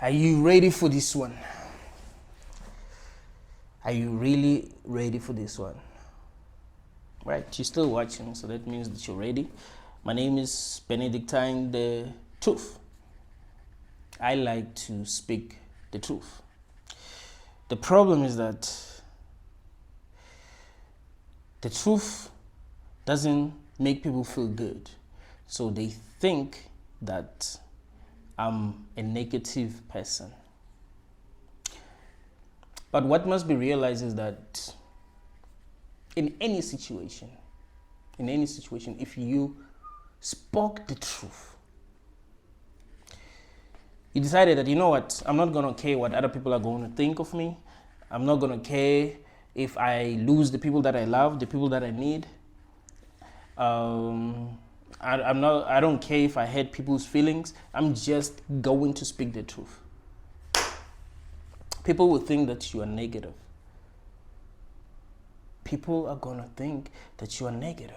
Are you ready for this one? Are you really ready for this one? Right, you're still watching, so that means that you're ready. My name is Benedictine the Truth. I like to speak the truth. The problem is that the truth doesn't make people feel good. So they think that I'm a negative person. But what must be realized is that in any situation, if you spoke the truth, you decided that, you know what, I'm not going to care what other people are going to think of me. I'm not going to care if I lose the people that I love, the people that I need. I don't care if I hurt people's feelings. I'm just going to speak the truth. People will think that you are negative. People are going to think that you are negative.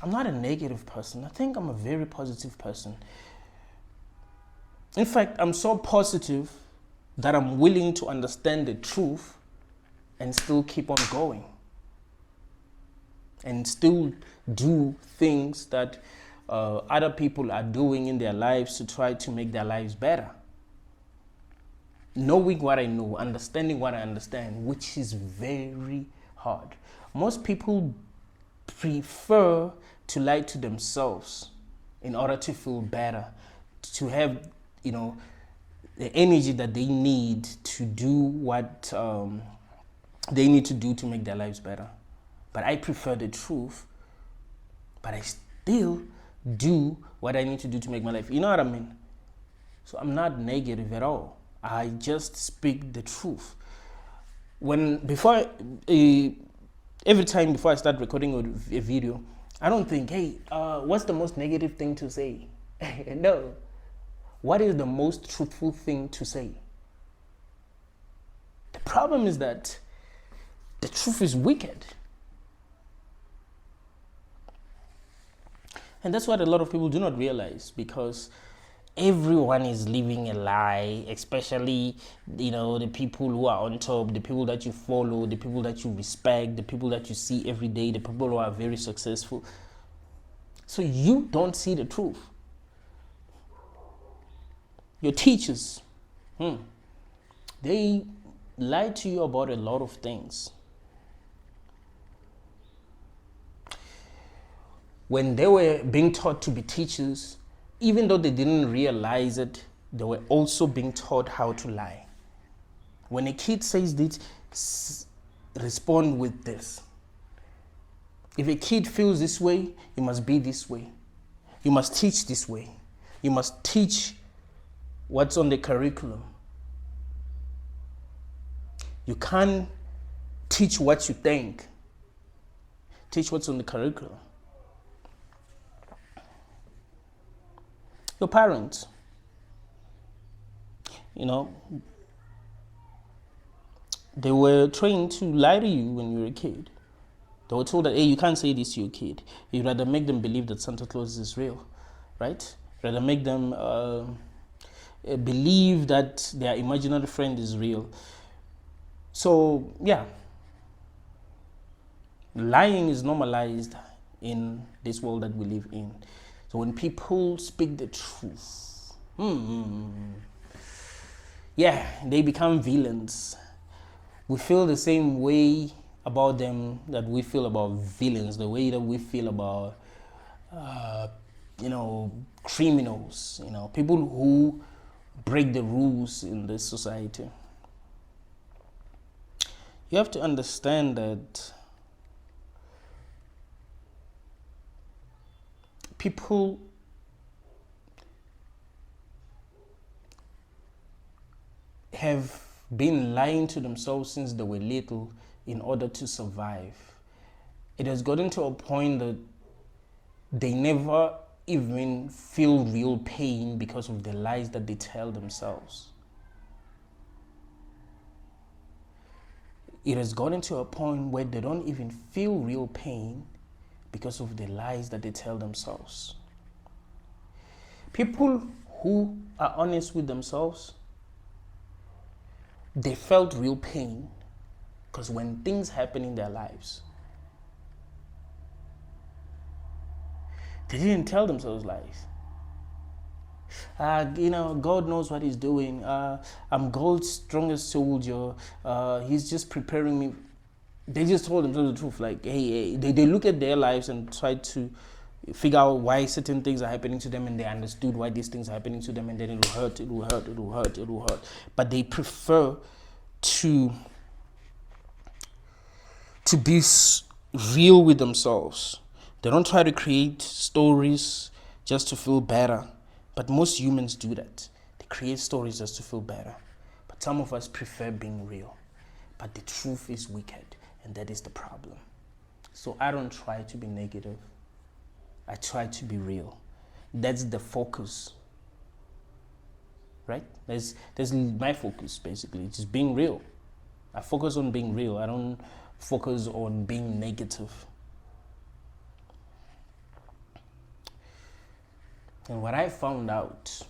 I'm not a negative person. I think I'm a very positive person. In fact, I'm so positive that I'm willing to understand the truth and still keep on going. And still do things that other people are doing in their lives to try to make their lives better. Knowing what I know, understanding what I understand, which is very hard. Most people prefer to lie to themselves in order to feel better, to have, the energy that they need to do what they need to do to make their lives better. But I prefer the truth, but I still do what I need to do to make my life. You know what I mean? So I'm not negative at all. I just speak the truth. Every time before I start recording a video, I don't think, hey, what's the most negative thing to say? No. What is the most truthful thing to say? The problem is that the truth is wicked. And that's what a lot of people do not realize, because everyone is living a lie, especially, the people who are on top, the people that you follow, the people that you respect, the people that you see every day, the people who are very successful. So you don't see the truth. Your teachers, they lie to you about a lot of things. When they were being taught to be teachers, even though they didn't realize it, they were also being taught how to lie. When a kid says this, respond with this. If a kid feels this way, you must be this way. You must teach this way. You must teach what's on the curriculum. You can't teach what you think. Teach what's on the curriculum. Your parents, they were trained to lie to you when you were a kid. They were told that, hey, you can't say this to your kid. You'd rather make them believe that Santa Claus is real, right? Rather make them believe that their imaginary friend is real. So, yeah, lying is normalized in this world that we live in. So when people speak the truth, they become villains. We feel the same way about them that we feel about villains, the way that we feel about, criminals, people who break the rules in this society. You have to understand that people have been lying to themselves since they were little in order to survive. It has gotten to a point that they never even feel real pain because of the lies that they tell themselves. It has gotten to a point where they don't even feel real pain because of the lies that they tell themselves. People who are honest with themselves, they felt real pain because when things happen in their lives, they didn't tell themselves lies. God knows what he's doing. I'm God's strongest soldier. He's just preparing me. They just told themselves the truth. Like, hey. They look at their lives and try to figure out why certain things are happening to them, and they understood why these things are happening to them, and then it will hurt. But they prefer to be real with themselves. They don't try to create stories just to feel better. But most humans do that. They create stories just to feel better. But some of us prefer being real. But the truth is wicked, and that is the problem. So I don't try to be negative. I try to be real. That's the focus. Right? That's my focus, basically. Just being real. I focus on being real. I don't focus on being negative. And what I found out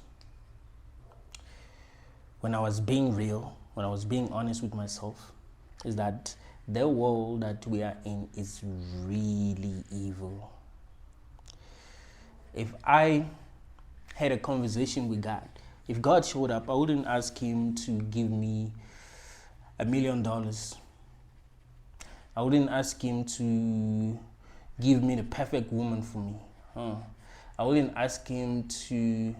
when I was being real, when I was being honest with myself, is that the world that we are in is really evil. If I had a conversation with God, if God showed up, I wouldn't ask him to give me $1 million. I wouldn't ask him to give me the perfect woman for me. I wouldn't ask him to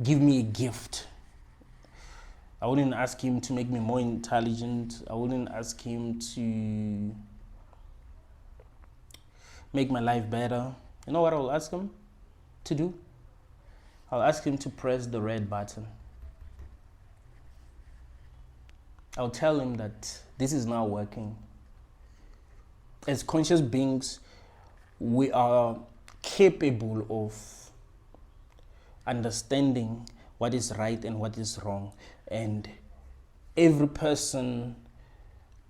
give me a gift. I wouldn't ask him to make me more intelligent. I wouldn't ask him to make my life better. You know what I'll ask him to do? I'll ask him to press the red button. I'll tell him that this is not working. As conscious beings, we are capable of understanding what is right and what is wrong. And every person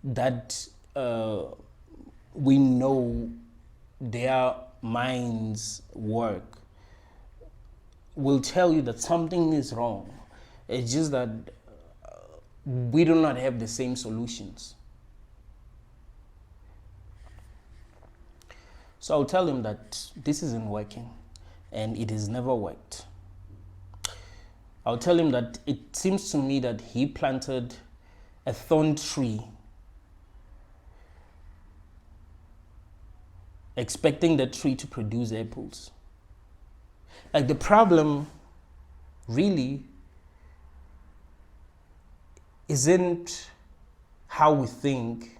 that we know their minds work will tell you that something is wrong. It's just that we do not have the same solutions. So I'll tell him that this isn't working and it has never worked. I'll tell him that it seems to me that he planted a thorn tree expecting the tree to produce apples. Like, the problem really isn't how we think.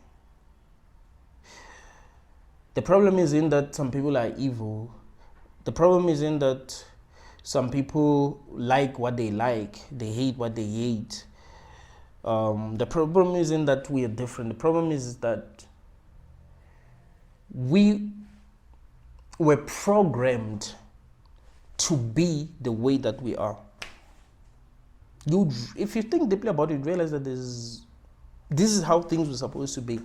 The problem isn't that some people are evil. The problem isn't that some people like what they like, they hate what they hate. The problem isn't that we are different. The problem is that we were programmed to be the way that we are. If you think deeply about it, realize that this is how things were supposed to be.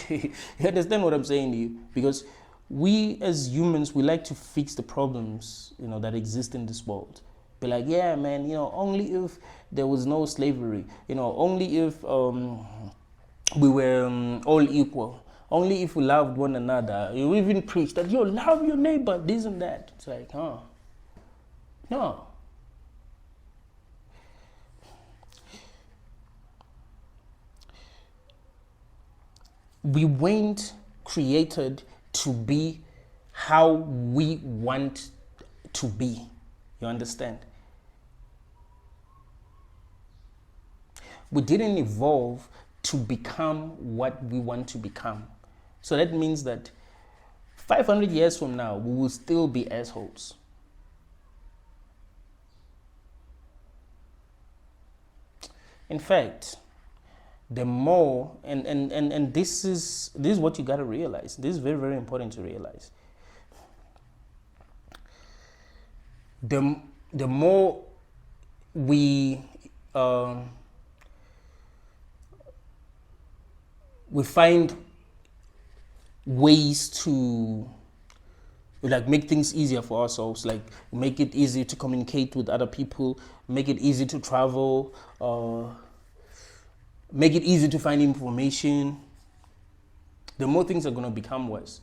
You understand what I'm saying to you? Because we as humans, we like to fix the problems, that exist in this world. Be like, yeah, man, only if there was no slavery, only if we were all equal, only if we loved one another. You even preach that, love your neighbor, this and that. It's like, no. We weren't created to be how we want to be. You understand? We didn't evolve to become what we want to become. So that means that 500 years from now, we will still be assholes. In fact, the more, and this is what you got to realize. This is very, very important to realize. The more we find ways to We like make things easier for ourselves, like make it easy to communicate with other people, make it easy to travel, make it easy to find information. The more things are going to become worse.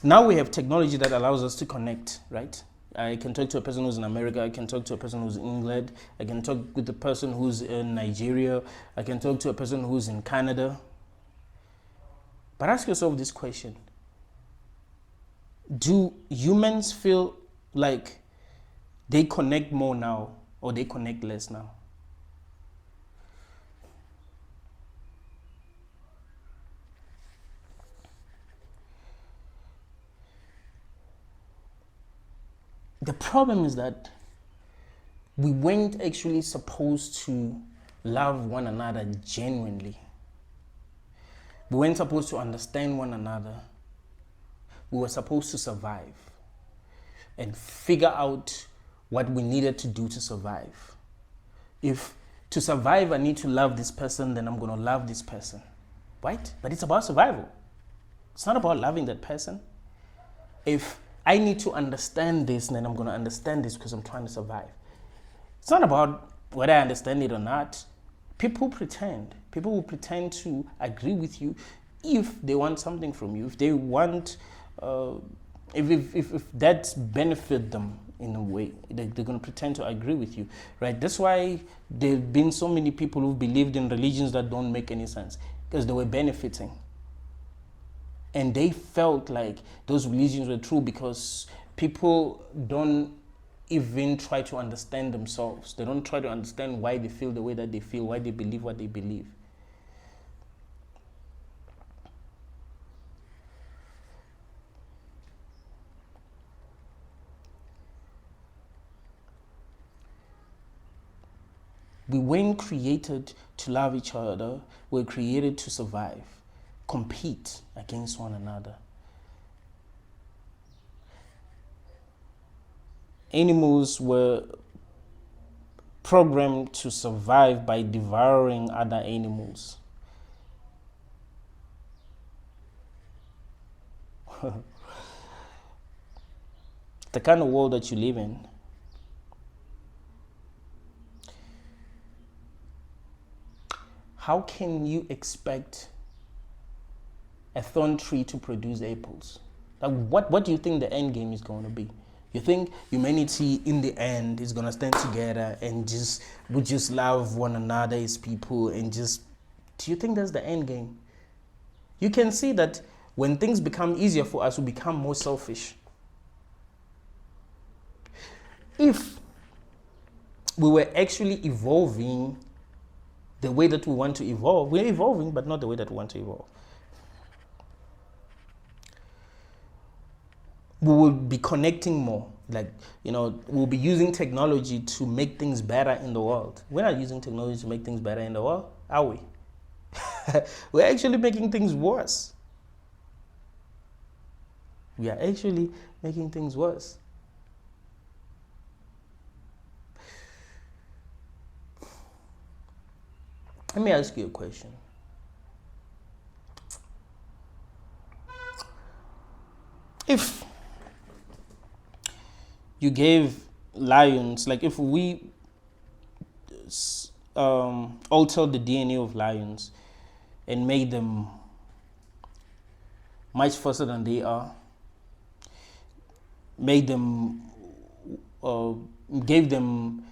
Now we have technology that allows us to connect, right? I can talk to a person who's in America, I can talk to a person who's in England, I can talk with a person who's in Nigeria, I can talk to a person who's in Canada. But ask yourself this question. Do humans feel like they connect more now or they connect less now? The problem is that we weren't actually supposed to love one another genuinely. We weren't supposed to understand one another. We were supposed to survive and figure out what we needed to do to survive. If to survive I need to love this person, then I'm going to love this person, right? But it's about survival. It's not about loving that person. If I need to understand this, then I'm going to understand this because I'm trying to survive. It's not about whether I understand it or not. People pretend. People will pretend to agree with you if they want something from you. If they want, if that benefit them in a way, they're going to pretend to agree with you, right? That's why there have been so many people who've believed in religions that don't make any sense because they were benefiting. And they felt like those religions were true because people don't even try to understand themselves. They don't try to understand why they feel the way that they feel, why they believe what they believe. We weren't created to love each other. We were created to survive, compete against one another. Animals were programmed to survive by devouring other animals. The kind of world that you live in. How can you expect a thorn tree to produce apples? Like what do you think the end game is going to be? You think humanity in the end is going to stand together and would just love one another as people and just, do you think that's the end game? You can see that when things become easier for us, we become more selfish. If we were actually evolving the way that we want to evolve, we're evolving, but not the way that we want to evolve. We will be connecting more. Like, we'll be using technology to make things better in the world. We're not using technology to make things better in the world, are we? We're actually making things worse. We are actually making things worse. Let me ask you a question. If you gave lions, like if we altered the DNA of lions and made them much faster than they are, made them, gave them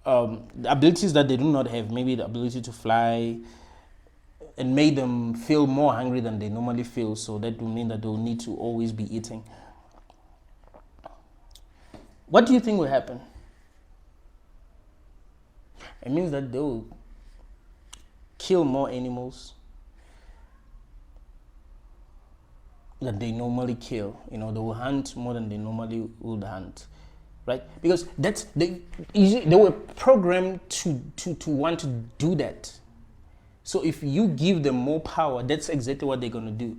the abilities that they do not have, maybe the ability to fly, and made them feel more hungry than they normally feel, so that will mean that they'll need to always be eating. What do you think will happen? It means that they will kill more animals than they normally kill. They will hunt more than they normally would hunt, right? Because they were programmed to want to do that. So if you give them more power, that's exactly what they're going to do.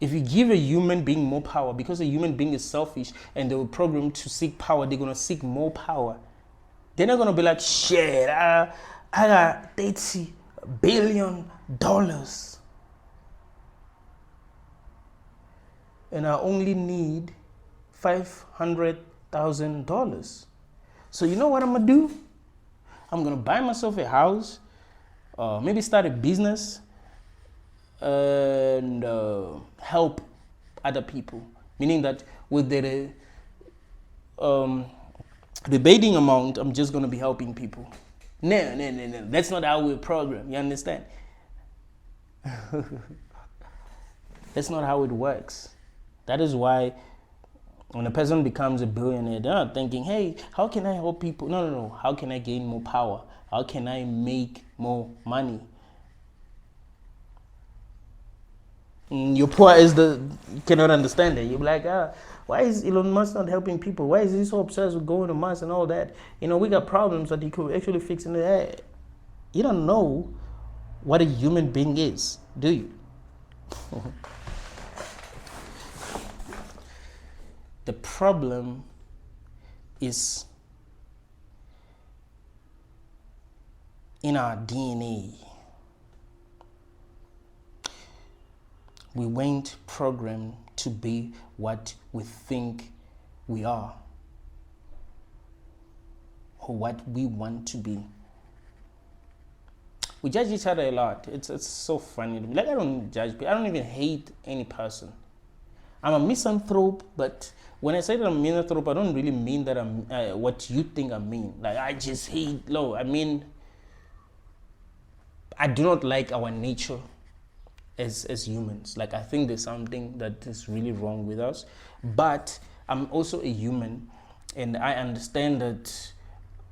If you give a human being more power, because a human being is selfish and they were programmed to seek power, they're going to seek more power. They're not going to be like, shit, I got $30 billion. and I only need $500,000. So you know what I'm gonna do? I'm gonna buy myself a house, maybe start a business, and help other people. Meaning that with the debating amount, I'm just gonna be helping people. No. That's not how we program. You understand? That's not how it works. That is why when a person becomes a billionaire, they're not thinking, hey, how can I help people? No. How can I gain more power? How can I make more money? You're poor as you cannot understand it. You're like, why is Elon Musk not helping people? Why is he so obsessed with going to Mars and all that? We got problems that he could actually fix in the head. You don't know what a human being is, do you? The problem is in our DNA. We weren't programmed to be what we think we are or what we want to be. We judge each other a lot. It's so funny to me. Like, I don't judge people. I don't even hate any person. I'm a misanthrope, but when I say that I'm a misanthrope, I don't really mean that I'm what you think I mean. Like, I just hate. No, I mean, I do not like our nature as humans. Like, I think there's something that is really wrong with us. But I'm also a human, and I understand that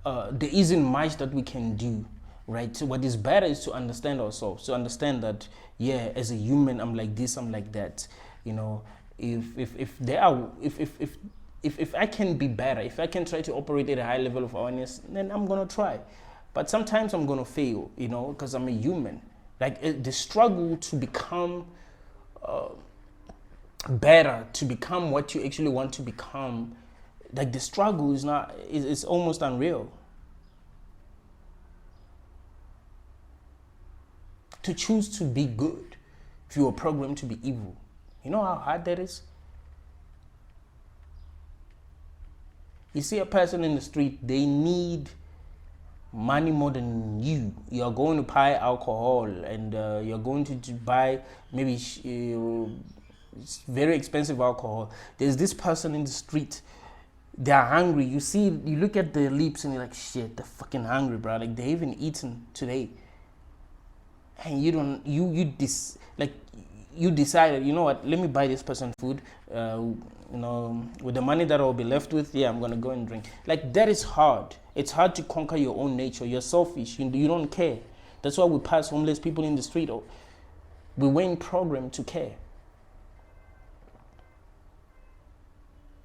there isn't much that we can do. Right. So what is better is to understand ourselves. To understand that, yeah, as a human, I'm like this, I'm like that. If I can be better, if I can try to operate at a high level of awareness, then I'm gonna try. But sometimes I'm gonna fail, because I'm a human. Like, the struggle to become better, to become what you actually want to become, like the struggle is almost unreal. To choose to be good if you are programmed to be evil. You know how hard that is? You see a person in the street, they need money more than you. You're going to buy alcohol, and you're going to buy maybe very expensive alcohol. There's this person in the street, they're hungry. You look at their lips and you're like, shit, they're fucking hungry, bro. Like, they haven't eaten today. And you decided, you know what, let me buy this person food, with the money that I'll be left with, I'm gonna go and drink. Like, that is hard. It's hard to conquer your own nature. You're selfish. You don't care. That's why we pass homeless people in the street. We weren't programmed to care.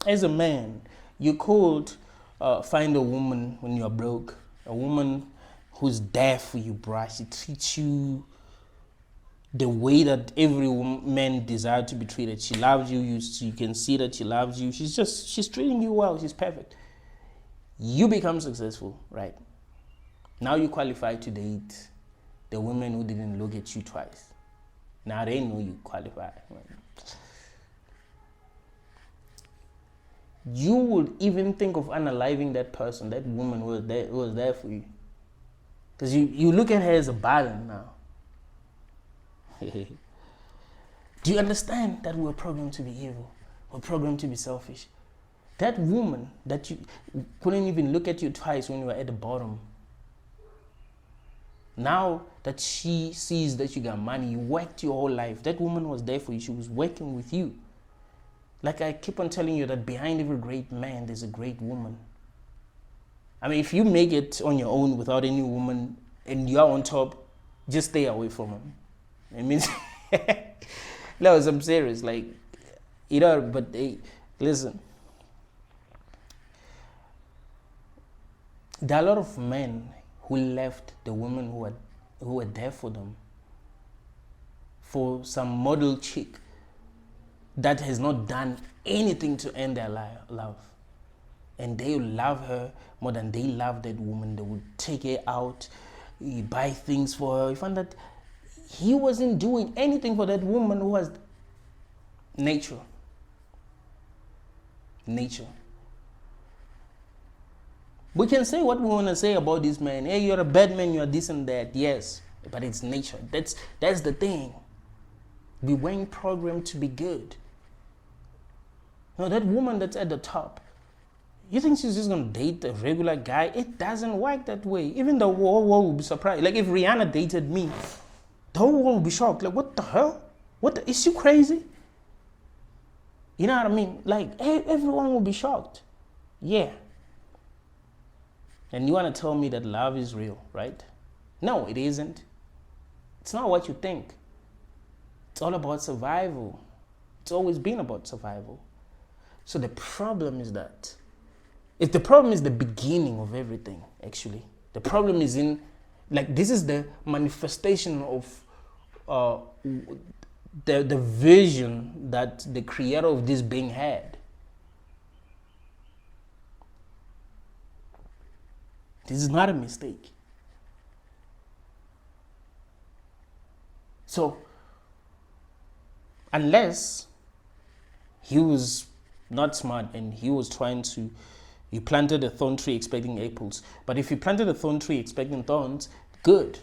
As a man, you could find a woman when you're broke, a woman who's there for you, bruh. She treats you the way that every man desires to be treated. She loves you. You can see that she loves you. She's treating you well. She's perfect. You become successful, right? Now you qualify to date the women who didn't look at you twice. Now they know you qualify. You would even think of unaliving that person, that woman who was there for you. Because you look at her as a burden now. Do you understand that we're programmed to be evil? We're programmed to be selfish. That woman that you couldn't even look at you twice when you were at the bottom. Now that she sees that you got money, you worked your whole life. That woman was there for you. She was working with you. Like, I keep on telling you that behind every great man, there's a great woman. I mean, if you make it on your own without any woman and you are on top, just stay away from her. It means, no, I'm serious. Like, but listen. There are a lot of men who left the women who were there for them for some model chick that has not done anything to end their love. And they love her more than they love that woman. They would take her out, buy things for her. You find that he wasn't doing anything for that woman who was nature. nature. We can say what we want to say about this man. Hey, you're a bad man, you're this and that. Yes, but it's nature. That's the thing. We weren't programmed to be good. Now that woman that's at the top, you think she's just gonna date a regular guy? It doesn't work that way. Even the whole world will be surprised. Like if Rihanna dated me, the whole world will be shocked. Like what the hell? Is she crazy? You know what I mean? Like everyone will be shocked. Yeah. And you want to tell me that love is real, right? No, it isn't. It's not what you think. It's all about survival. It's always been about survival. So the problem is that, if the problem is the beginning of everything, actually, the problem is in, like, this is the manifestation of the vision that the creator of this being had. This is not a mistake. So, unless he was not smart and he planted a thorn tree expecting apples. But if he planted a thorn tree expecting thorns, good.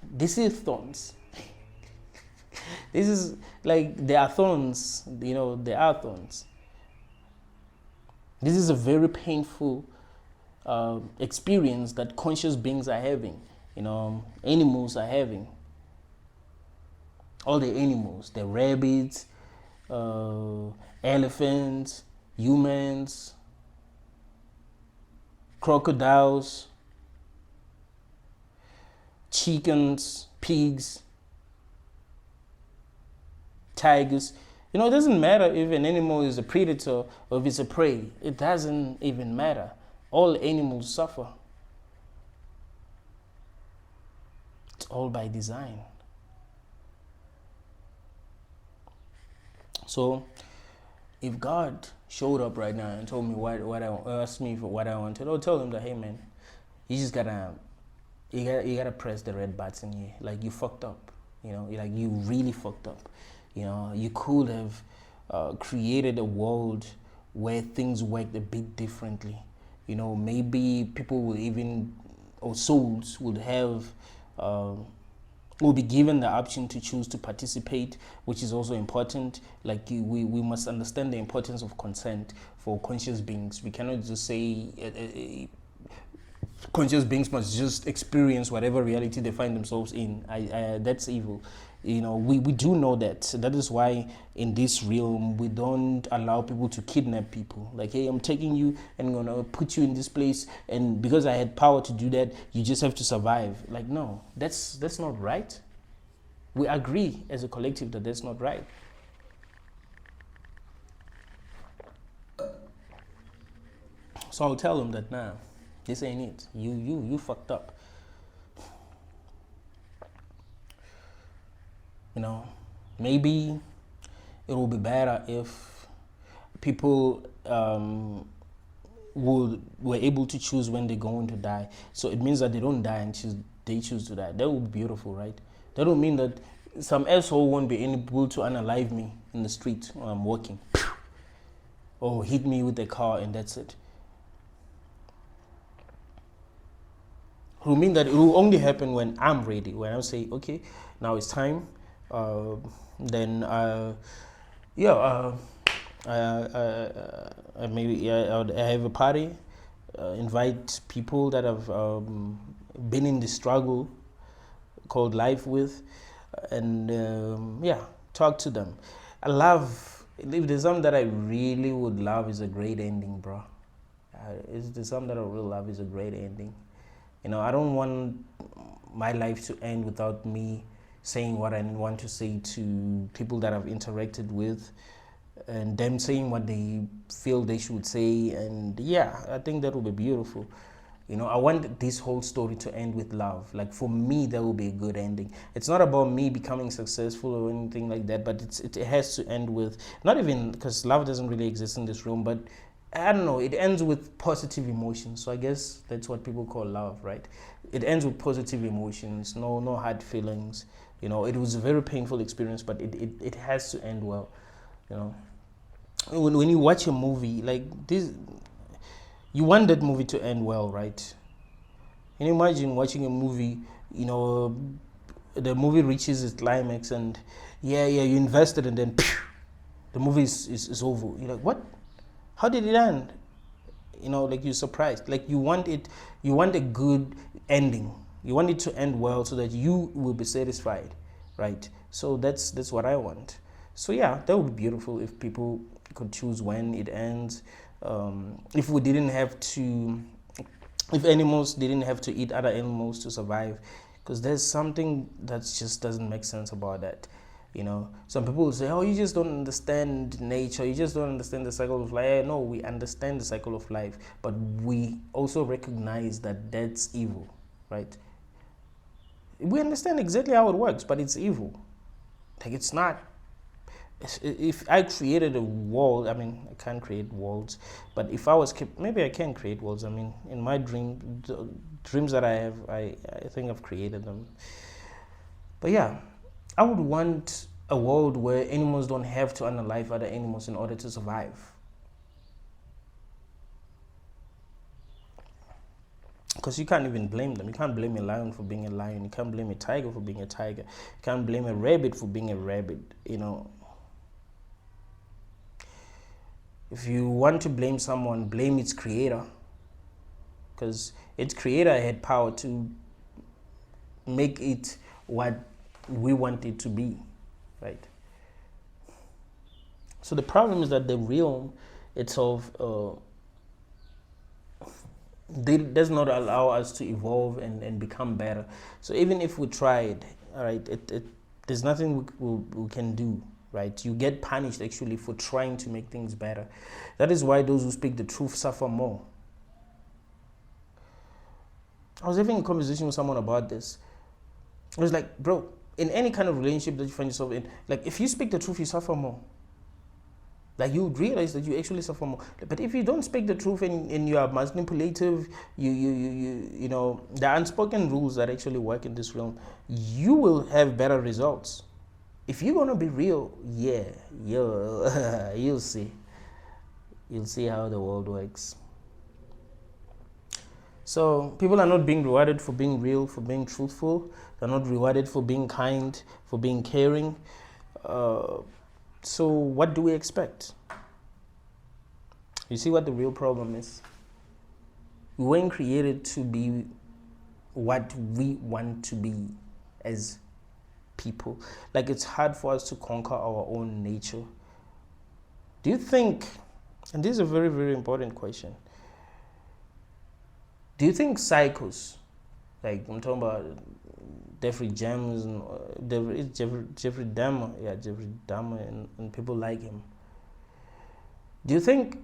This is thorns. This is like, there are thorns, there are thorns. This is a very painful experience that conscious beings are having, animals are having. All the animals, the rabbits, elephants, humans, crocodiles, chickens, pigs, tigers. It doesn't matter if an animal is a predator or if it's a prey. It doesn't even matter. All animals suffer. It's all by design. So, if God showed up right now and told me asked me for what I wanted, I'll tell him that, hey man, you just gotta press the red button here. Like, you fucked up. You really fucked up. You could have created a world where things worked a bit differently. Maybe people will even, or souls would have, will be given the option to choose to participate, which is also important. Like, we must understand the importance of consent for conscious beings. We cannot just say conscious beings must just experience whatever reality they find themselves in. That's evil. We do know that. That is why in this realm we don't allow people to kidnap people. Like, hey, I'm taking you and I'm gonna put you in this place, and because I had power to do that, you just have to survive. Like, no, that's not right. We agree as a collective that that's not right. So I'll tell them that, nah, this ain't it. You fucked up. Maybe it will be better if people were able to choose when they're going to die. So it means that they don't die and they choose to die. That would be beautiful, right? That would mean that some asshole won't be able to unalive me in the street while I'm walking, or hit me with a car, and that's it. It will mean that it will only happen when I'm ready, when I say, okay, now it's time. Maybe I have a party, invite people that have been in the struggle called life with, and talk to them. If there's something that I really would love, is a great ending, bro. There's something that I really love, is a great ending. I don't want my life to end without me saying what I want to say to people that I've interacted with, and them saying what they feel they should say. And I think that will be beautiful. I want this whole story to end with love. Like, for me, that will be a good ending. It's not about me becoming successful or anything like that, but it has to end with, not even because love doesn't really exist in this room, but I don't know, it ends with positive emotions. So I guess that's what people call love, right? It ends with positive emotions, no hard feelings. It was a very painful experience, but it has to end well. when you watch a movie like this, you want that movie to end well, right? Can you imagine watching a movie, you know, the movie reaches its climax and you invested and then the movie is over. You're like, what? How did it end? You know, like you're surprised. Like you want a good ending. You want it to end well so that you will be satisfied, right? So that's what I want. So yeah, that would be beautiful if people could choose when it ends. If we didn't have to, if animals didn't have to eat other animals to survive, because there's something that just doesn't make sense about that. You know, some people will say, oh, you just don't understand nature, you just don't understand the cycle of life. No, we understand the cycle of life, but we also recognize that that's evil, right? We understand exactly how it works, but it's evil. Like, it's not. If I created a world, I mean, I can't create worlds, but if I was maybe I can create worlds. I mean, in my dreams that I have, I think I've created them. But yeah, I would want a world where animals don't have to unalive other animals in order to survive. Because you can't even blame them. You can't blame a lion for being a lion. You can't blame a tiger for being a tiger. You can't blame a rabbit for being a rabbit. You know, if you want to blame someone, blame its creator. Because its creator had power to make it what we want it to be, right? So the problem is that the realm itself does not allow us to evolve and become better. So even if we tried, all right, there's nothing we can do, right? You get punished actually for trying to make things better. That is why those who speak the truth suffer more. I was having a conversation with someone about this. I was like, bro, in any kind of relationship that you find yourself in, like if you speak the truth, you suffer more. Like you would realize that you actually suffer more. But if you don't speak the truth and you are manipulative, you know, the unspoken rules that actually work in this realm, you will have better results. If you're gonna be real, you'll see. You'll see how the world works. So people are not being rewarded for being real, for being truthful. They're not rewarded for being kind, for being caring. So what do we expect? You see what the real problem is? We weren't created to be what we want to be as people. Like it's hard for us to conquer our own nature. Do you think, and this is a very, very important question, do you think psychos, like I'm talking about Jeffrey Dahmer, and people like him, do you think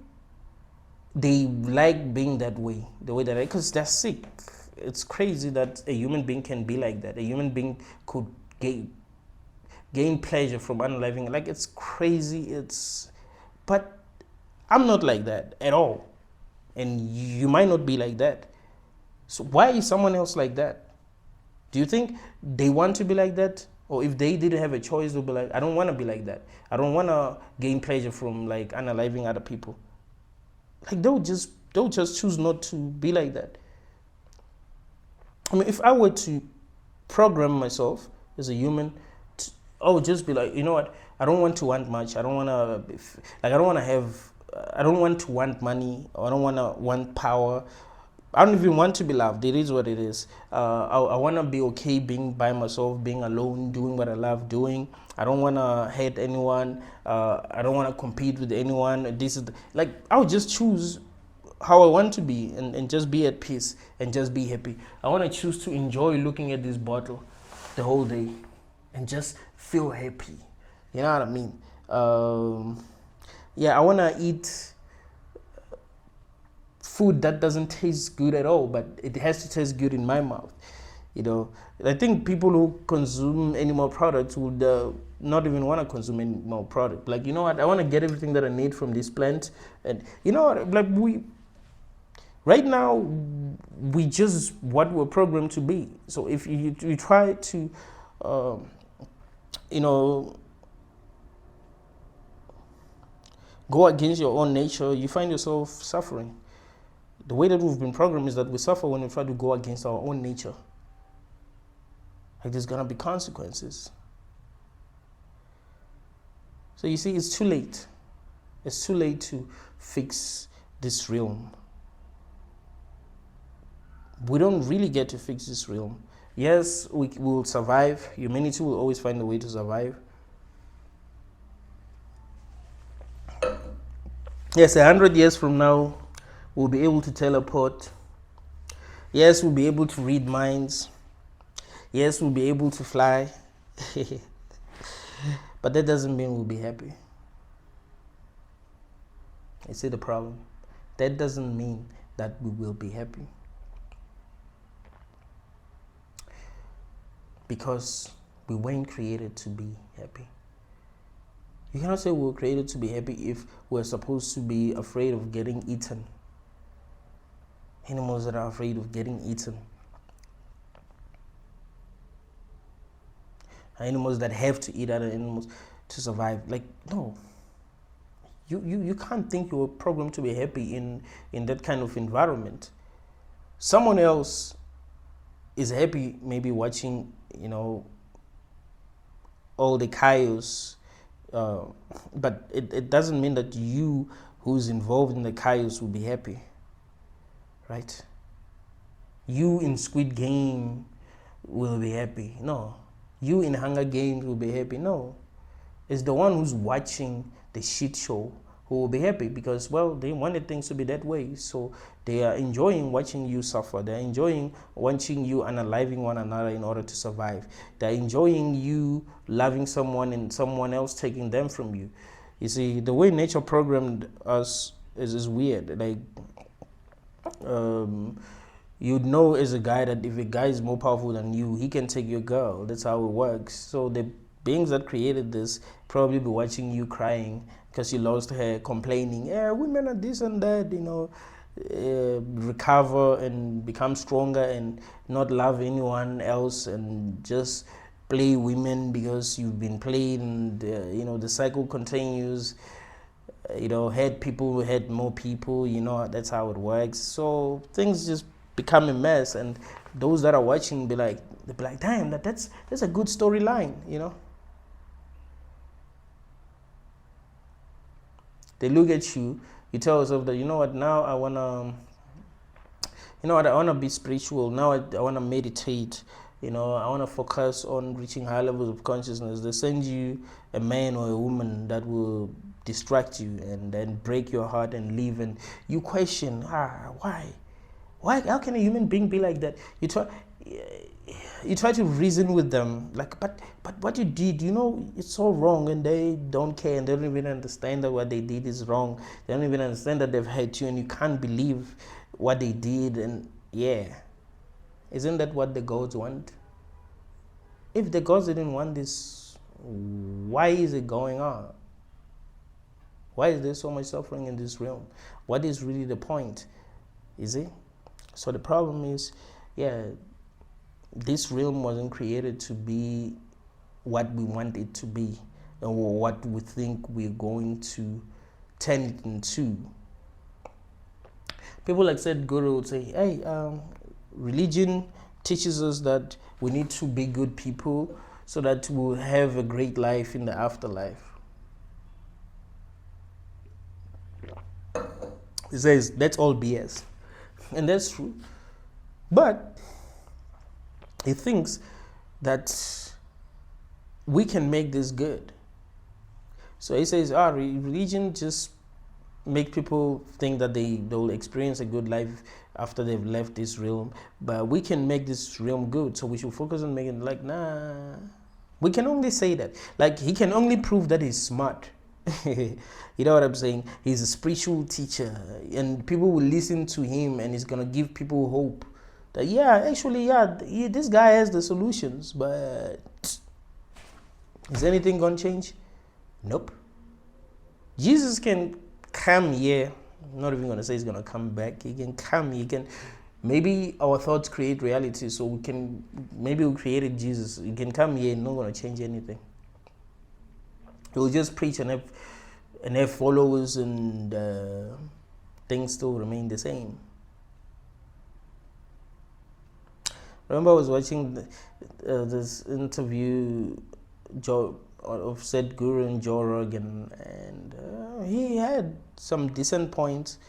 they like being that way, the way that because they're sick? It's crazy that a human being can be like that. A human being could gain pleasure from unliving. Like it's crazy. But I'm not like that at all, and you might not be like that. So why is someone else like that? Do you think they want to be like that? Or if they didn't have a choice, they'll be like, I don't want to be like that. I don't want to gain pleasure from like unaliving other people. Like they'll just choose not to be like that. I mean, if I were to program myself as a human, I would just be like, you know what? I don't want to want much. I don't want to want money. I don't want to want power. I don't even want to be loved. It is what it is. I want to be okay being by myself, being alone, doing what I love doing. I don't want to hate anyone. I don't want to compete with anyone. I would just choose how I want to be and just be at peace and just be happy. I want to choose to enjoy looking at this bottle the whole day and just feel happy. You know what I mean? I want to eat food that doesn't taste good at all, but it has to taste good in my mouth. You know, I think people who consume animal products would not even want to consume animal product. Like, you know what? I want to get everything that I need from this plant, and you know what? Like right now, we just what we're programmed to be. So if you try to, go against your own nature, you find yourself suffering. The way that we've been programmed is that we suffer when we try to go against our own nature. Like there's gonna be consequences. So you see, it's too late. It's too late to fix this realm. We don't really get to fix this realm. Yes, we will survive. Humanity will always find a way to survive. Yes, 100 years from now, we'll be able to teleport. Yes, we'll be able to read minds. Yes, we'll be able to fly. But that doesn't mean we'll be happy. You see the problem? That doesn't mean that we will be happy. Because we weren't created to be happy. You cannot say we were created to be happy if we're supposed to be afraid of getting eaten. Animals that are afraid of getting eaten. Animals that have to eat other animals to survive. Like, no. You can't think you're programmed to be happy in that kind of environment. Someone else is happy maybe watching, all the chaos. But it doesn't mean that you who's involved in the chaos will be happy. Right? You in Squid Game will be happy. No. You in Hunger Games will be happy. No. It's the one who's watching the shit show who will be happy because, well, they wanted things to be that way. So they are enjoying watching you suffer. They're enjoying watching you unaliving one another in order to survive. They're enjoying you loving someone and someone else taking them from you. You see, the way nature programmed us is weird. Like, you'd know as a guy that if a guy is more powerful than you, he can take your girl. That's how it works. So the beings that created this probably be watching you crying because you lost her, complaining, women are this and that, recover and become stronger and not love anyone else and just play women because you've been played and, the cycle continues. Had people who had more people, that's how it works. So things just become a mess, and those that are watching they'll be like, damn, that's a good storyline, They look at you, you tell yourself that, now I wanna be spiritual, now I wanna meditate, I wanna focus on reaching high levels of consciousness. They send you a man or a woman that will distract you and then break your heart and leave, and you question, why? How can a human being be like that? You try to reason with them, like, but what you did, it's so wrong, and they don't care, and they don't even understand that what they did is wrong. They don't even understand that they've hurt you, and you can't believe what they did. And isn't that what the gods want? If the gods didn't want this, why is it going on? Why is there so much suffering in this realm? What is really the point? Is it? So the problem is, this realm wasn't created to be what we want it to be or what we think we're going to turn it into. People like Said Guru would say, hey, religion teaches us that we need to be good people so that we'll have a great life in the afterlife. He says that's all BS. And that's true. But he thinks that we can make this good. So he says, religion just make people think that they'll experience a good life after they've left this realm. But we can make this realm good, so we should focus on making it. Nah. We can only say that. He can only prove that he's smart. You know what I'm saying? He's a spiritual teacher, and people will listen to him, and he's gonna give people hope that this guy has the solutions. But is anything gonna change? Nope. Jesus can come here. I'm not even gonna say he's gonna come back. He can come. Maybe our thoughts create reality, so we created Jesus. He can come here and not gonna change anything. He will just preach and have and have followers, and things still remain the same. Remember, I was watching this interview of said Guru and Joe Rogan, and he had some decent points,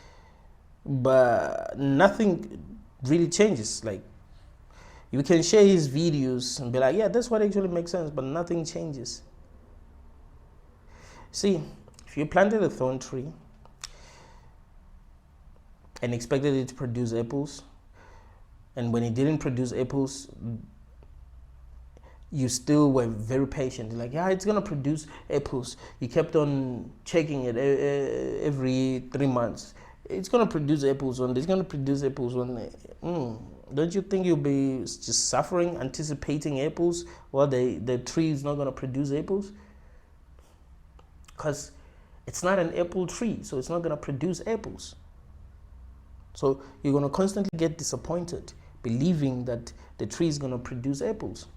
but nothing really changes. Like, you can share his videos and be like, yeah, that's what actually makes sense, but nothing changes. See, if you planted a thorn tree and expected it to produce apples, and when it didn't produce apples, you still were very patient. Like, yeah, it's gonna produce apples. You kept on checking it every 3 months. It's gonna produce apples one day. It's gonna produce apples one day. Don't you think you'll be just suffering, anticipating apples while the tree is not gonna produce apples? Because it's not an apple tree, so it's not gonna produce apples. So you're gonna constantly get disappointed, believing that the tree is gonna produce apples.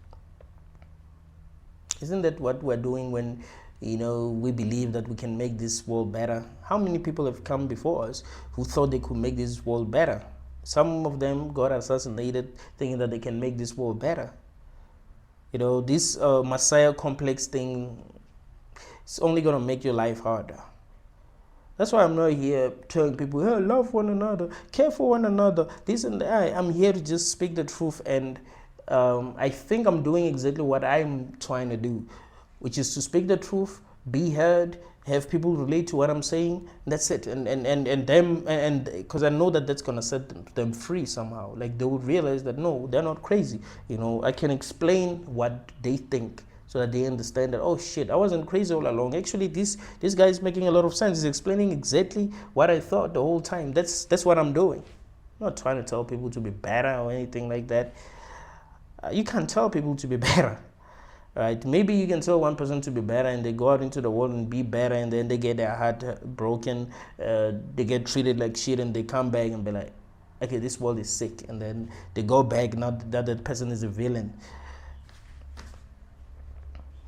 Isn't that what we're doing when, we believe that we can make this world better? How many people have come before us who thought they could make this world better? Some of them got assassinated thinking that they can make this world better. This Messiah complex thing, it's only going to make your life harder. That's why I'm not here telling people, hey, love one another, care for one another, this and that. I'm here to just speak the truth, and I think I'm doing exactly what I'm trying to do, which is to speak the truth, be heard, have people relate to what I'm saying. That's it. And because I know that that's gonna set them free somehow. Like, they would realize that no, they're not crazy. I can explain what they think, so that they understand that, oh shit, I wasn't crazy all along. Actually, this guy is making a lot of sense. He's explaining exactly what I thought the whole time. That's what I'm doing. I'm not trying to tell people to be better or anything like that. You can't tell people to be better, right? Maybe you can tell one person to be better, and they go out into the world and be better, and then they get their heart broken, they get treated like shit, and they come back and be like, okay, this world is sick, and then they go back, not that that person is a villain.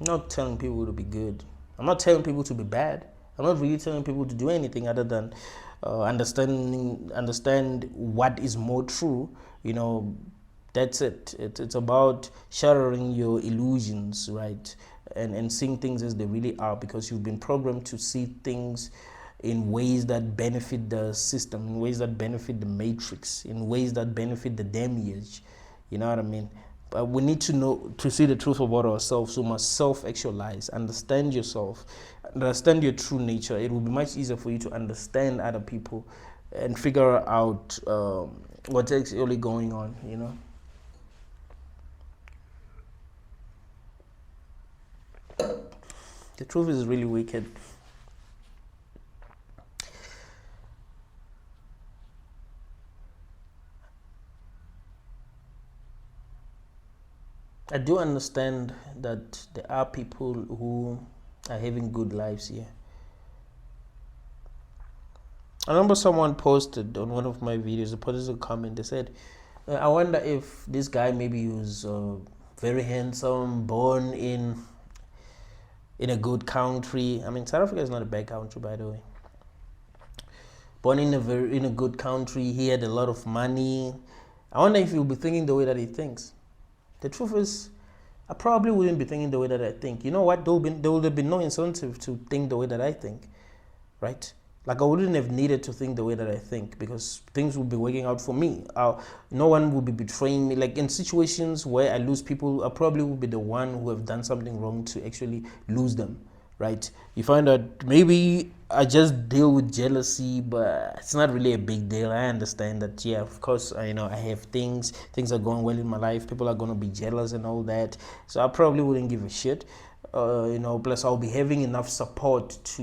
I'm not telling people to be good. I'm not telling people to be bad. I'm not really telling people to do anything other than understand what is more true. That's it. It's about shattering your illusions, right? And seeing things as they really are, because you've been programmed to see things in ways that benefit the system, in ways that benefit the matrix, in ways that benefit the demiurge. You know what I mean? But we need to see the truth about ourselves. So we must self-actualize, understand yourself, understand your true nature. It will be much easier for you to understand other people and figure out what's actually going on, The truth is really wicked. I do understand that there are people who are having good lives here. I remember someone posted on one of my videos, they posted a comment, they said, I wonder if this guy maybe was very handsome, born in a good country. I mean, South Africa is not a bad country, by the way. Born in a good country, he had a lot of money. I wonder if he'll be thinking the way that he thinks. The truth is, I probably wouldn't be thinking the way that I think. You know what? There would have been no incentive to think the way that I think, right? Like, I wouldn't have needed to think the way that I think, because things would be working out for me. No one would be betraying me. Like, in situations where I lose people, I probably would be the one who have done something wrong to actually lose them, right? You find out maybe I just deal with jealousy, but it's not really a big deal. I understand that, yeah, of course, I have things are going well in my life. People are going to be jealous and all that. So I probably wouldn't give a shit. Plus I'll be having enough support to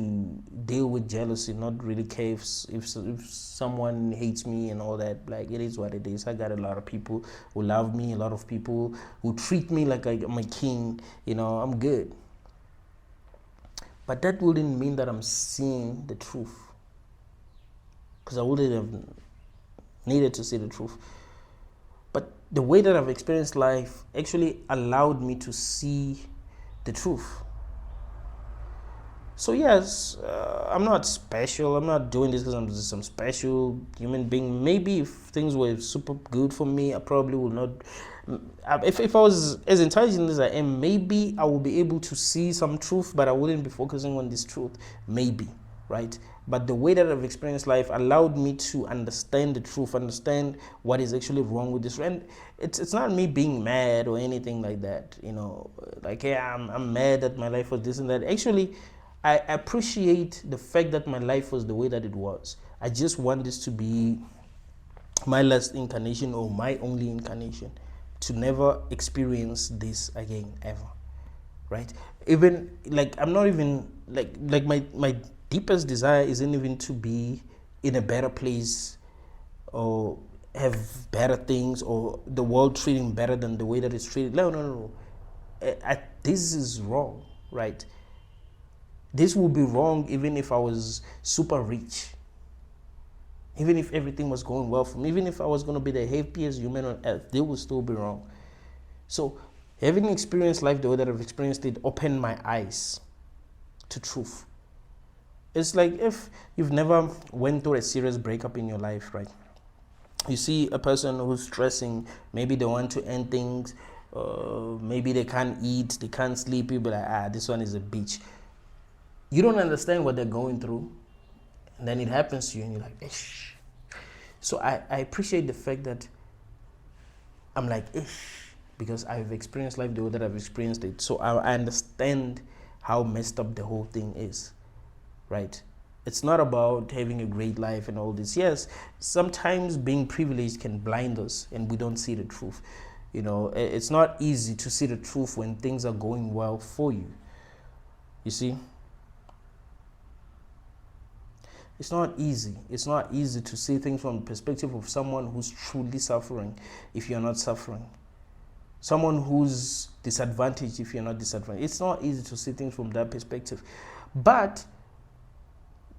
deal with jealousy, not really care if someone hates me and all that. Like, it is what it is. I got a lot of people who love me, a lot of people who treat me like I'm a king. I'm good. But that wouldn't mean that I'm seeing the truth, because I wouldn't have needed to see the truth. But the way that I've experienced life actually allowed me to see the truth. So yes, I'm not special. I'm not doing this because I'm just some special human being. Maybe if things were super good for me, I probably would not. If I was as intelligent as I am, maybe I would be able to see some truth, but I wouldn't be focusing on this truth. Maybe, right? But the way that I've experienced life allowed me to understand the truth, understand what is actually wrong with this. And it's not me being mad or anything like that. Like, yeah, I'm mad that my life was this and that. Actually, I appreciate the fact that my life was the way that it was. I just want this to be my last incarnation or my only incarnation, to never experience this again ever, right? Even like I'm not even like my deepest desire isn't even to be in a better place or have better things or the world treating better than the way that it's treated. No. This is wrong, right? This would be wrong even if I was super rich, even if everything was going well for me, even if I was going to be the happiest human on earth, they would still be wrong. So having experienced life the way that I've experienced it opened my eyes to truth. It's like if you've never went through a serious breakup in your life, right? You see a person who's stressing, maybe they want to end things, maybe they can't eat, they can't sleep, you'll be like, this one is a bitch. You don't understand what they're going through, and then it happens to you, and you're like, ish. So I appreciate the fact that I'm like, ish, because I've experienced life the way that I've experienced it. So I understand how messed up the whole thing is, right? It's not about having a great life and all this. Yes, sometimes being privileged can blind us, and we don't see the truth. It's not easy to see the truth when things are going well for you. You see? It's not easy. It's not easy to see things from the perspective of someone who's truly suffering if you're not suffering. Someone who's disadvantaged if you're not disadvantaged. It's not easy to see things from that perspective. But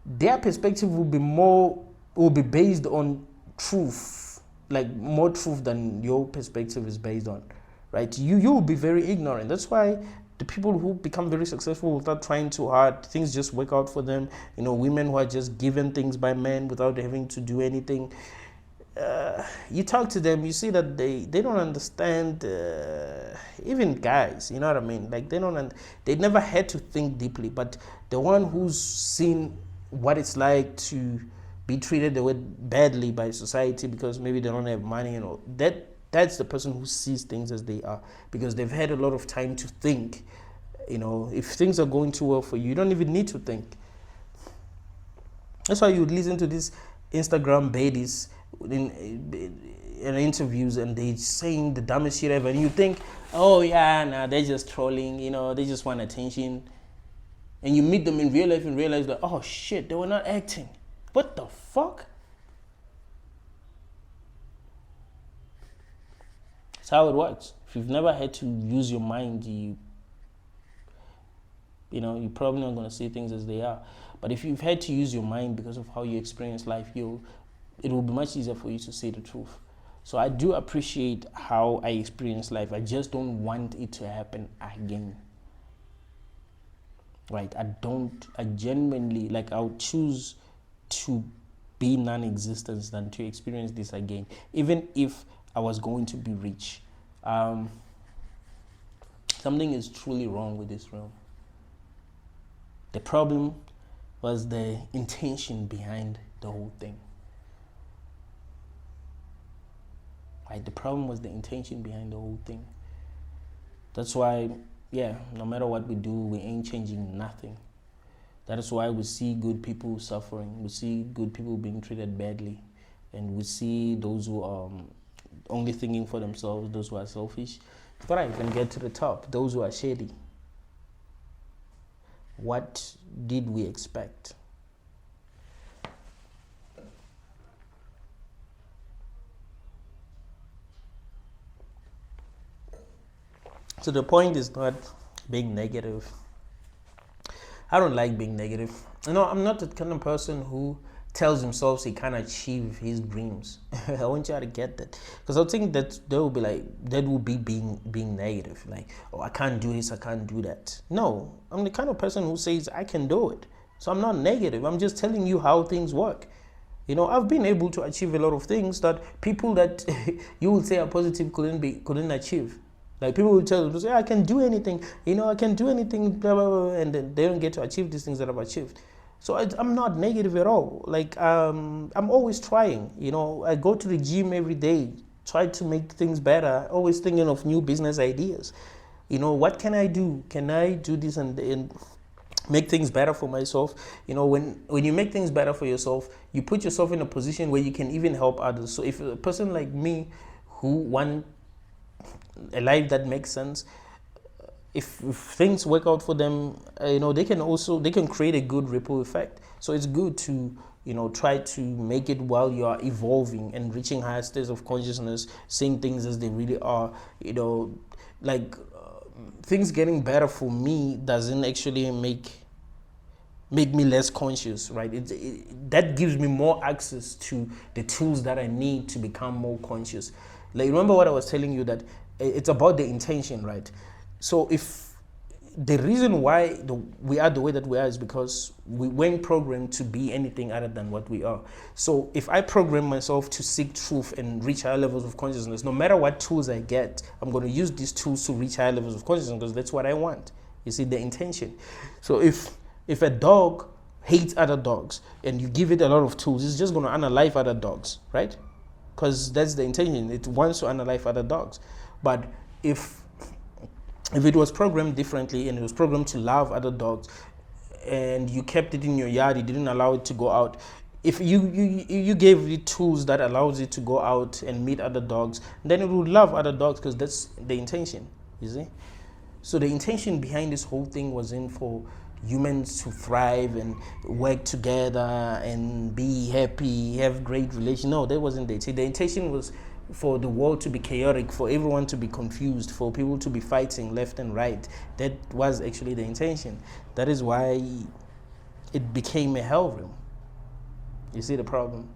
their perspective will be based on truth, like more truth than your perspective is based on, right? You will be very ignorant. That's why the people who become very successful without trying too hard, things just work out for them. Women who are just given things by men without having to do anything. You talk to them, you see that they don't understand. Even guys, you know what I mean? Like they never had to think deeply. But the one who's seen what it's like to be treated the way badly by society because maybe they don't have money and all that's the person who sees things as they are, because they've had a lot of time to think. If things are going too well for you, you don't even need to think. That's why you would listen to these Instagram baddies in interviews, and they saying the dumbest shit ever, and you think, oh yeah, nah, they're just trolling, they just want attention. And you meet them in real life and realize that, oh shit, they were not acting. What the fuck? That's how it works. If you've never had to use your mind, you're probably not going to see things as they are. But if you've had to use your mind because of how you experience life, it will be much easier for you to see the truth. So I do appreciate how I experience life. I just don't want it to happen again. Right? I genuinely, I'll choose to be non-existent than to experience this again, even if I was going to be rich. Something is truly wrong with this realm. The problem was the intention behind the whole thing. Right? The problem was the intention behind the whole thing. That's why, no matter what we do, we ain't changing nothing. That is why we see good people suffering. We see good people being treated badly. And we see those who are only thinking for themselves, those who are selfish, thrive and get to the top. Those who are shady. What did we expect? So the point is not being negative. I don't like being negative. I'm not the kind of person who tells himself he can't achieve his dreams. I want you to get that, because I think that that will be being negative, like, oh, I can't do this, I can't do that. No, I'm the kind of person who says I can do it. So I'm not negative. I'm just telling you how things work. I've been able to achieve a lot of things that people that you would say are positive couldn't achieve. Like, people will tell you, say, I can do anything, I can do anything, blah, blah, blah, and then they don't get to achieve these things that I've achieved. So I'm not negative at all. Like, I'm always trying. I go to the gym every day, try to make things better, always thinking of new business ideas. What can I do? Can I do this and make things better for myself? When you make things better for yourself, you put yourself in a position where you can even help others. So if a person like me who want a life that makes sense, if things work out for them, they can create a good ripple effect. So it's good to try to make it while you are evolving and reaching higher states of consciousness, seeing things as they really are. Like, things getting better for me doesn't actually make me less conscious, right? That gives me more access to the tools that I need to become more conscious. Like, remember what I was telling you, that it's about the intention, right? So if the reason why we are the way that we are is because we weren't programmed to be anything other than what we are. So if I program myself to seek truth and reach higher levels of consciousness, no matter what tools I get, I'm going to use these tools to reach higher levels of consciousness, because that's what I want. You see, the intention. So if a dog hates other dogs and you give it a lot of tools, it's just going to unalive other dogs, right? Because that's the intention. It wants to unalive other dogs. But if it was programmed differently and it was programmed to love other dogs, and you kept it in your yard, you didn't allow it to go out, if you gave it tools that allows it to go out and meet other dogs, then it would love other dogs, because that's the intention, you see? So the intention behind this whole thing wasn't for humans to thrive and work together and be happy, have great relations. No, that wasn't the intention. The intention was for the world to be chaotic, for everyone to be confused, for people to be fighting left and right. That was actually the intention. That is why it became a hell realm. You see the problem?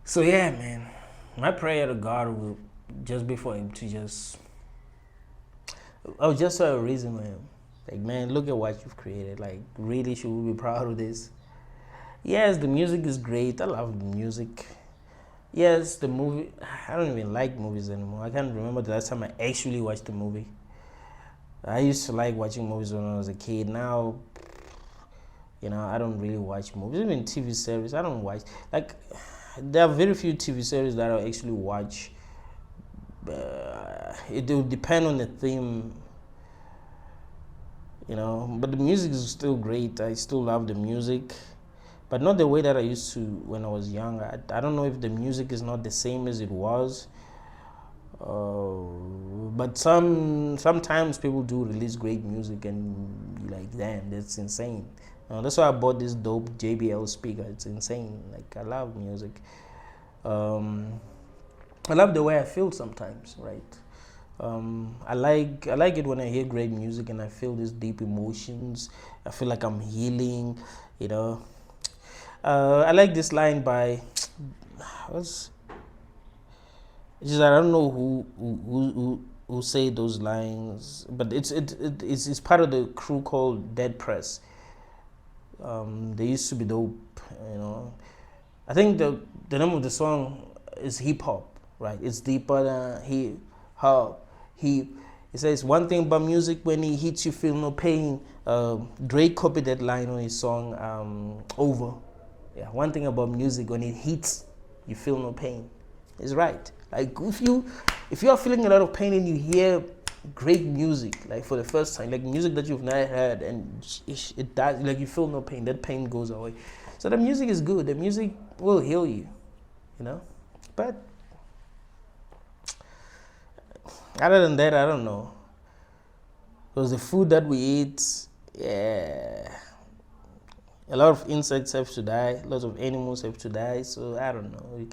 So yeah, man, my prayer to God will just be for him to just, just for a reason, man. Like, man, look at what you've created. Like, really, should we be proud of this? Yes, the music is great. I love the music. Yes, the movie, I don't even like movies anymore. I can't remember the last time I actually watched a movie. I used to like watching movies when I was a kid. Now, I don't really watch movies. Even TV series, I don't watch. Like, there are very few TV series that I actually watch. It will depend on the theme, but the music is still great. I still love the music, but not the way that I used to when I was young. I don't know if the music is not the same as it was, but sometimes people do release great music and you're like, damn, that's insane. That's why I bought this dope JBL speaker. It's insane. Like, I love music. I love the way I feel sometimes, right? I like it when I hear great music and I feel these deep emotions. I feel like I'm healing, I like this line by, I don't know who say those lines, but it's part of the crew called Dead Press. They used to be dope, I think the name of the song is Hip Hop, right? It's deeper than hip hop. It says, one thing about music, when it hits you feel no pain. Drake copied that line on his song Over. Yeah, one thing about music, when it hits, you feel no pain. It's right. Like, if you are feeling a lot of pain and you hear great music, like for the first time, like music that you've never heard, and it does, like, you feel no pain, that pain goes away. So the music is good. The music will heal you, But other than that, I don't know. Because the food that we eat, yeah, a lot of insects have to die, lots of animals have to die. So I don't know.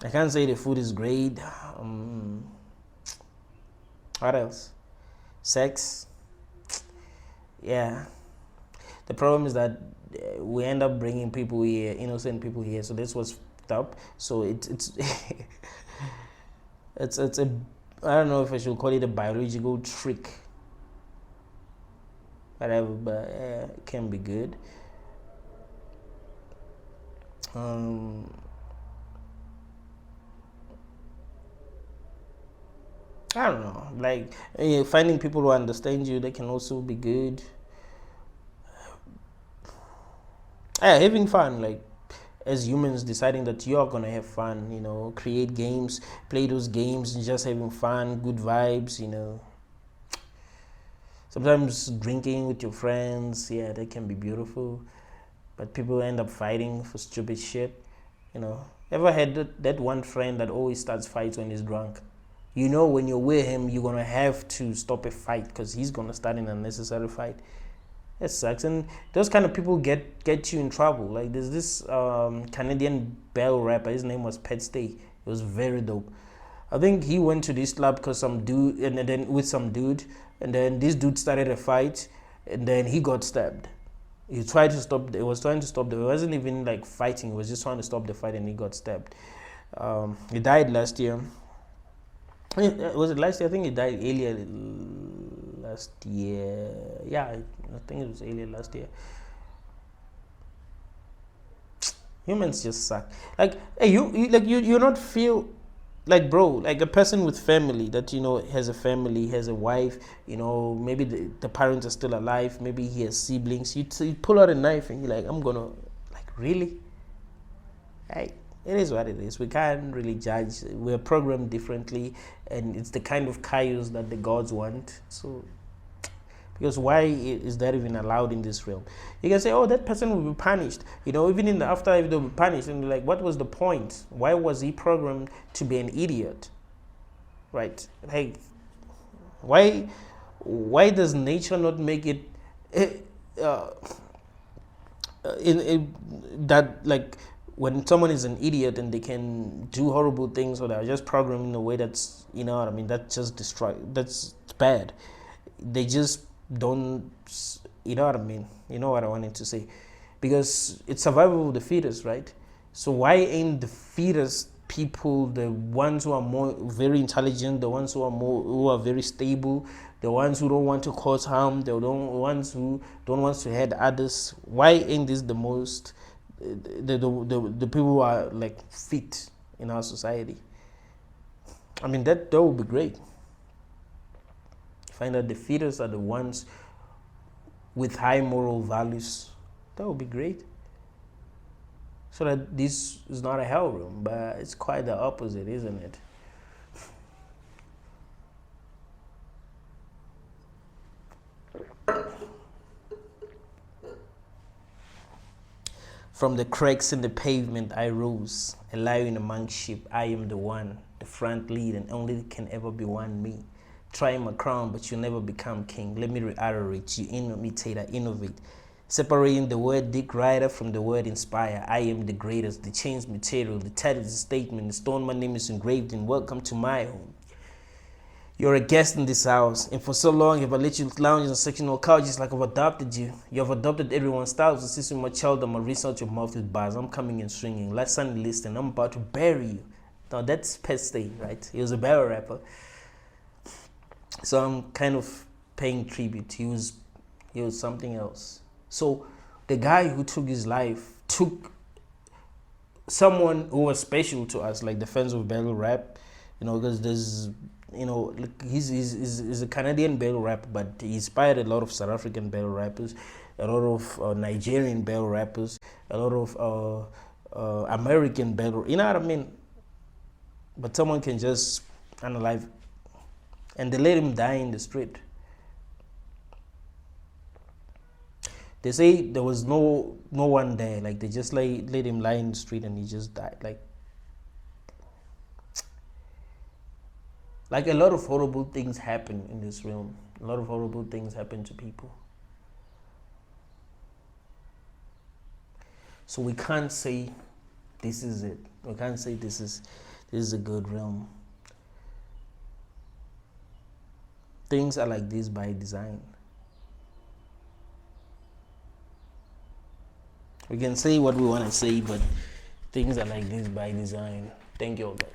I can't say the food is great. What else? Sex. Yeah. The problem is that we end up bringing people here, innocent people here. So this was up. So it's it's a, I don't know if I should call it a biological trick. Whatever, but it can be good. I don't know. Like finding people who understand you, that can also be good. Yeah, having fun, like as humans deciding that you're gonna have fun, create games, play those games, and just having fun, good vibes. Sometimes drinking with your friends, yeah, that can be beautiful, but people end up fighting for stupid shit. Ever had that one friend that always starts fights when he's drunk? When you're with him, you're gonna have to stop a fight because he's gonna start an unnecessary fight. That sucks, and those kind of people get you in trouble. Like there's this Canadian bell rapper. His name was Pet Stay. It was very dope. I think he went to this club because some dude, and then with some dude, and then this dude started a fight, and then he got stabbed. He tried to stop. It was trying to stop. It wasn't even like fighting. It was just trying to stop the fight, and he got stabbed. He died last year. Was it last year? I think he died earlier last year. Yeah, I think it was earlier last year. Humans just suck. Like, hey, you not feel like, bro, like a person with family that has a family, has a wife. Maybe the parents are still alive. Maybe he has siblings. You pull out a knife and you're like, I'm gonna, like, really? Hey, it is what it is. We can't really judge. We're programmed differently, and it's the kind of chaos that the gods want. So, because why is that even allowed in this realm? You can say, oh, that person will be punished. Even in the afterlife, they'll be punished. And like, what was the point? Why was he programmed to be an idiot? Right? Like, why does nature not make it that, like, when someone is an idiot and they can do horrible things, or they're just programmed in a way that's, what I mean, that just that's bad. They just don't, what I mean, what I wanted to say, because it's survival of the fittest, right? So why ain't the fittest people the ones who are very intelligent, the ones who are very stable, the ones who don't want to cause harm, the ones who don't want to hurt others? Why ain't this the most the people who are like fit in our society? I mean, that would be great. Find that the fittest are the ones with high moral values. That would be great. So that this is not a hell room, but it's quite the opposite, isn't it? From the cracks in the pavement I rose, a lion among sheep. I am the one, the front lead, and only can ever be one me. Try my crown, but you'll never become king. Let me reiterate, you imitate, I innovate. Separating the word dick rider from the word inspire. I am the greatest, the change material, the title is a statement, the stone my name is engraved in. Welcome to my home. You're a guest in this house, and for so long if I let you lounge on sectional couches like I've adopted you. You have adopted everyone's styles. Assist with my child, I'm gonna research your mouth with bars. I'm coming and swinging. Let's suddenly listen. I'm about to bury you. Now that's Pet Stay, right? He was a barrel rapper. So I'm kind of paying tribute. He was something else. So the guy who took his life took someone who was special to us, like the fans of battle rap, because there's, he's a Canadian battle rapper, but he inspired a lot of South African battle rappers, a lot of Nigerian battle rappers, a lot of American battle, you know what I mean? But someone can just unalive, and they let him die in the street. They say there was no one there, like they just let him lie in the street and he just died. Like a lot of horrible things happen in this realm. A lot of horrible things happen to people. So we can't say this is it. We can't say this This is a good realm. Things are like this by design. We can say what we want to say, but things are like this by design. Thank you all, guys.